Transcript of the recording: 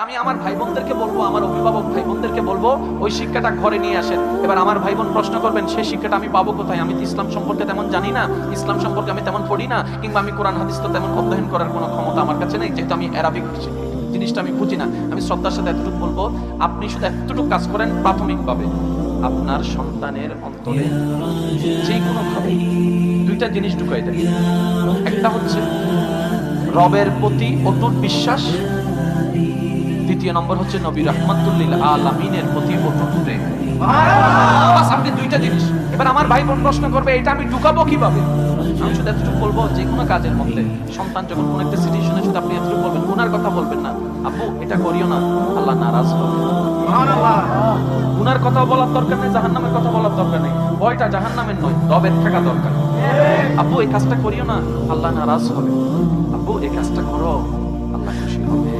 আমি আমার ভাই বোনদেরকে বলবো, আমার অভিভাবক ভাই বোনদেরকে বলবো ওই শিক্ষাটা ঘরে নিয়ে আসেন। এবার আমার ভাই বোন প্রশ্ন করবেন সেই শিক্ষাটা আমি পাবো কোথায়? আমি তো ইসলাম সম্পর্কে তেমন জানি না, ইসলাম সম্পর্কে আমি তেমন পড়ি না, কিংবা আমি কোরআন হাদিস তো তেমন অধ্যয়ন করার কোনো ক্ষমতা আমার কাছে নেই, যেহেতু আমি অ্যারাবিক জিনিসটা আমি বুঝি না। আমি শ্রদ্ধার সাথে এতটুকু বলবো, আপনি শুধু এতটুকু কাজ করেন প্রাথমিকভাবে, আপনার সন্তানের অন্তরে যে কোনো ভাবে দুইটা জিনিস ঢুকাই দেন। একটা হচ্ছে রবের প্রতি অটুট বিশ্বাস, দ্বিতীয় নম্বর হচ্ছে নবী রাহমাতুল লিল আলামিনের প্রতি অটুট প্রেম। বাস, আপনি দুইটা জিনিস। এবার আমার ভাই বোন প্রশ্ন করবে এটা আমি ঢুকাবো কিভাবে? আমি শুধু এতটুকু বলবো, যে কোনো কাজের মধ্যে সন্তান যখন কোন একটা সিচুয়েশনে, শুধু আপনি এতটুকু বলবেন, গুনার কথা বলবেন না, আব্বু এটা করিও না, আল্লাহ নারাজ হবে। গুনার কথা বলার দরকার নেই, জাহান্নামের কথা বলার দরকার নেই, ভয়টা জাহান্নামের নয়, রবের থাকা দরকার। আব্বু এই কাজটা করিও না, আল্লাহ নারাজ হবে। আব্বু এই কাজটা করো, আল্লাহ খুশি হবে।